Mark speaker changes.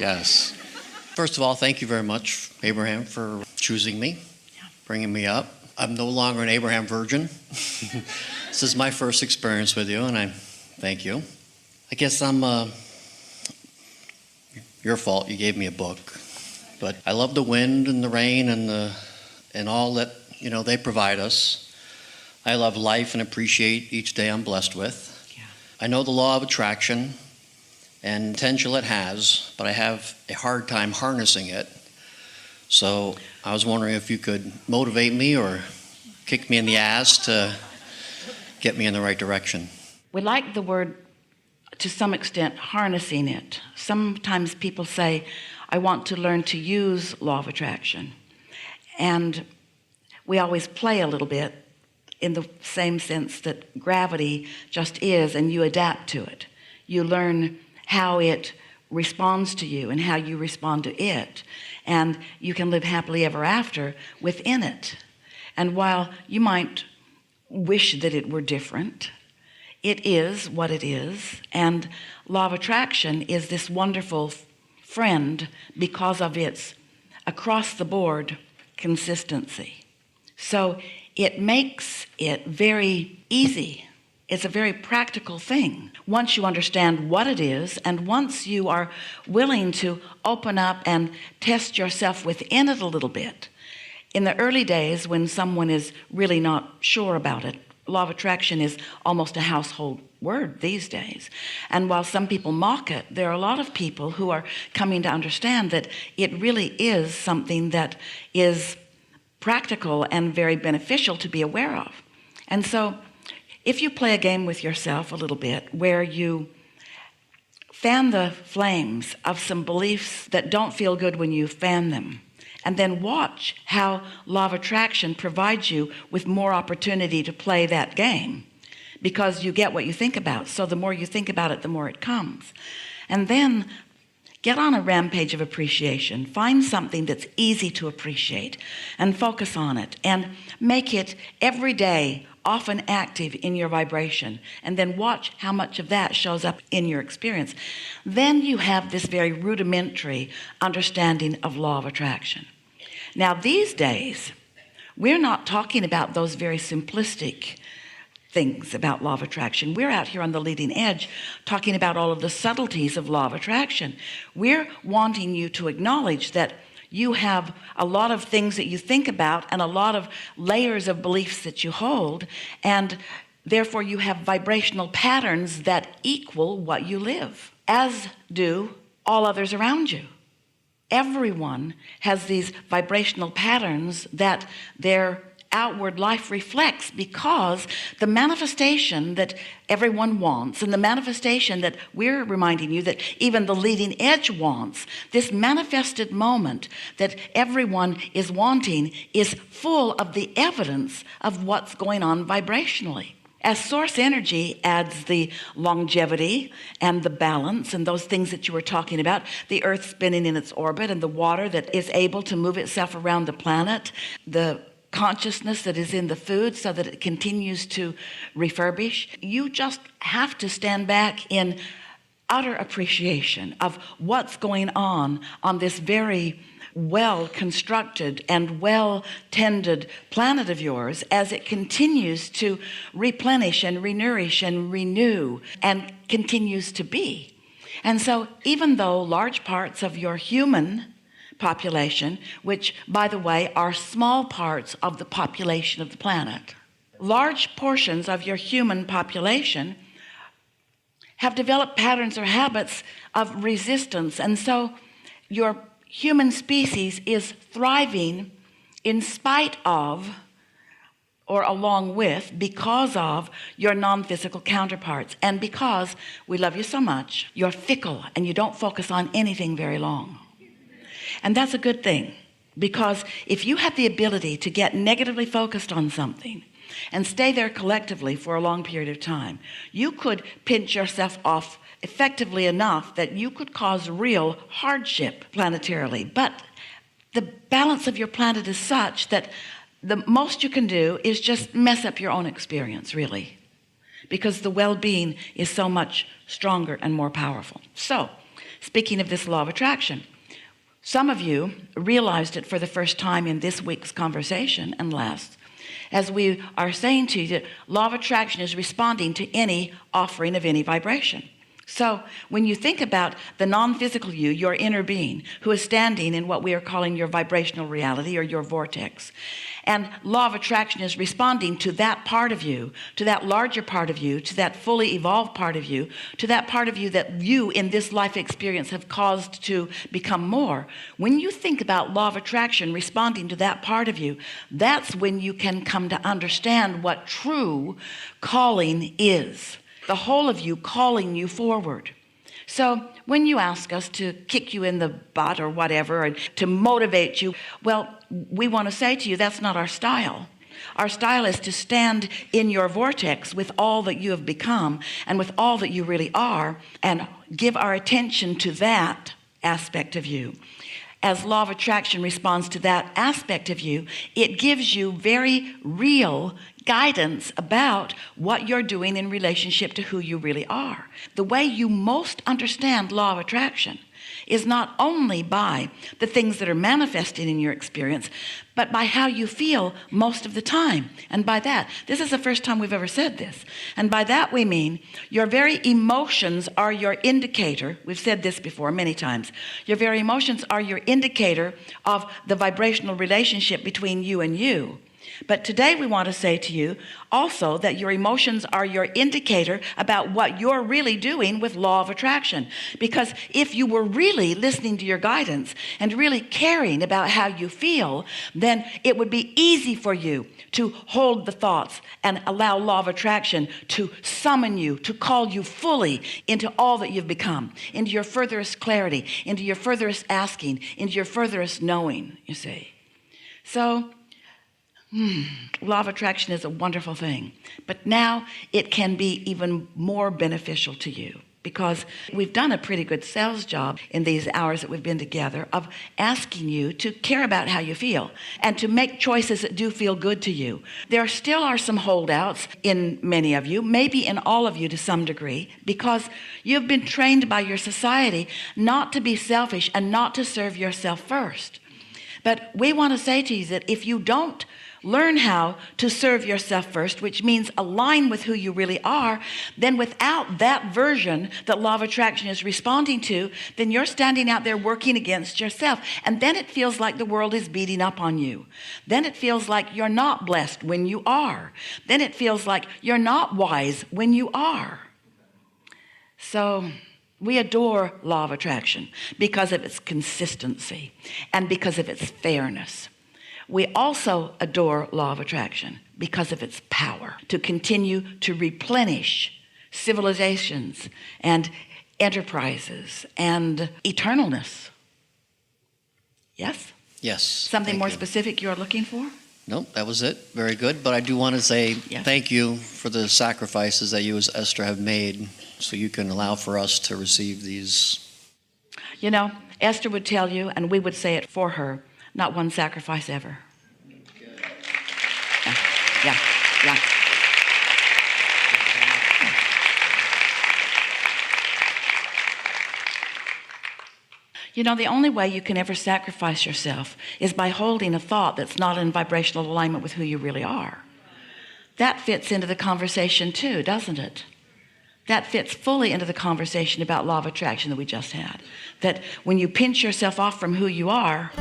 Speaker 1: Yes. First of all, thank you very much, Abraham, for choosing me, bringing me up. I'm no longer an Abraham virgin. This is my first experience with you, and I thank you. I guess I'm your fault. You gave me a book, but I love the wind and the rain and all that they provide us. I love life and appreciate each day I'm blessed with. Yeah. I know the law of attraction and potential it has, but I have a hard time harnessing it. So I was wondering if you could motivate me or kick me in the ass to get me in the right direction.
Speaker 2: We like the word, to some extent, harnessing it. Sometimes people say, I want to learn to use law of attraction. And we always play a little bit in the same sense that gravity just is, and you adapt to it. You learn how it responds to you and how you respond to it, and you can live happily ever after within it. And while you might wish that it were different, it is what it is, and law of attraction is this wonderful friend because of its across-the-board consistency. So it makes it very easy. It's a very practical thing. Once you understand what it is, and once you are willing to open up and test yourself within it a little bit. In the early days, when someone is really not sure about it, law of attraction is almost a household word these days. And while some people mock it, there are a lot of people who are coming to understand that it really is something that is practical and very beneficial to be aware of. And so if you play a game with yourself a little bit where you fan the flames of some beliefs that don't feel good when you fan them, and then watch how law of attraction provides you with more opportunity to play that game, because you get what you think about. So the more you think about it, the more it comes. And then get on a rampage of appreciation. Find something that's easy to appreciate and focus on it and make it every day often active in your vibration, and then watch how much of that shows up in your experience. Then you have this very rudimentary understanding of law of attraction. Now these days, we're not talking about those very simplistic things about law of attraction. We're out here on the leading edge talking about all of the subtleties of law of attraction. We're wanting you to acknowledge that you have a lot of things that you think about and a lot of layers of beliefs that you hold, and therefore you have vibrational patterns that equal what you live, as do all others around you. Everyone has these vibrational patterns that their outward life reflects, because the manifestation that everyone wants, and the manifestation that we're reminding you that even the leading edge wants, this manifested moment that everyone is wanting, is full of the evidence of what's going on vibrationally. As source energy adds the longevity and the balance and those things that you were talking about, the earth spinning in its orbit and the water that is able to move itself around the planet, the consciousness that is in the food so that it continues to refurbish. You just have to stand back in utter appreciation of what's going on this very well constructed and well tended planet of yours, as it continues to replenish and renourish and renew and continues to be. And so even though large parts of your human population, which by the way are small parts of the population of the planet, large portions of your human population have developed patterns or habits of resistance, and so your human species is thriving in spite of, or along with, because of your non-physical counterparts, and because we love you so much, you're fickle and you don't focus on anything very long. And that's a good thing, because if you have the ability to get negatively focused on something and stay there collectively for a long period of time, you could pinch yourself off effectively enough that you could cause real hardship planetarily. But the balance of your planet is such that the most you can do is just mess up your own experience, really, because the well-being is so much stronger and more powerful. So speaking of this law of attraction, some of you realized it for the first time in this week's conversation and last, as we are saying to you that law of attraction is responding to any offering of any vibration. So when you think about the non-physical you, your inner being, who is standing in what we are calling your vibrational reality or your vortex, and law of attraction is responding to that part of you, to that larger part of you, to that fully evolved part of you, to that part of you that you in this life experience have caused to become more. When you think about law of attraction responding to that part of you, that's when you can come to understand what true calling is. The whole of you calling you forward. So when you ask us to kick you in the butt or whatever, or to motivate you, well, we want to say to you, that's not our style. Our style is to stand in your vortex with all that you have become and with all that you really are, and give our attention to that aspect of you. As law of attraction responds to that aspect of you, it gives you very real guidance about what you're doing in relationship to who you really are. The way you most understand law of attraction is not only by the things that are manifested in your experience, but by how you feel most of the time. And by that, this is the first time we've ever said this. And by that we mean your very emotions are your indicator. We've said this before many times. Your very emotions are your indicator of the vibrational relationship between you and you. But today we want to say to you also that your emotions are your indicator about what you're really doing with law of attraction. Because if you were really listening to your guidance and really caring about how you feel, then it would be easy for you to hold the thoughts and allow law of attraction to summon you, to call you fully into all that you've become, into your furthest clarity, into your furthest asking, into your furthest knowing, you see. So law of attraction is a wonderful thing, but now it can be even more beneficial to you, because we've done a pretty good sales job in these hours that we've been together of asking you to care about how you feel and to make choices that do feel good to you. There still are some holdouts in many of you, maybe in all of you to some degree, because you've been trained by your society not to be selfish and not to serve yourself first. But we want to say to you that if you don't learn how to serve yourself first, which means align with who you really are, then without that version that law of attraction is responding to, then you're standing out there working against yourself. And then it feels like the world is beating up on you. Then it feels like you're not blessed when you are. Then it feels like you're not wise when you are. So we adore law of attraction because of its consistency and because of its fairness. We also adore law of attraction because of its power to continue to replenish civilizations and enterprises and eternalness. Yes?
Speaker 1: Yes.
Speaker 2: Something more specific you're looking for?
Speaker 1: Nope, that was it. Very good. But I do want to say thank you for the sacrifices that you as Esther have made so you can allow for us to receive these.
Speaker 2: You know, Esther would tell you, and we would say it for her, not one sacrifice ever. Yeah. You know, the only way you can ever sacrifice yourself is by holding a thought that's not in vibrational alignment with who you really are. That fits into the conversation too, doesn't it? That fits fully into the conversation about law of attraction that we just had. That when you pinch yourself off from who you are,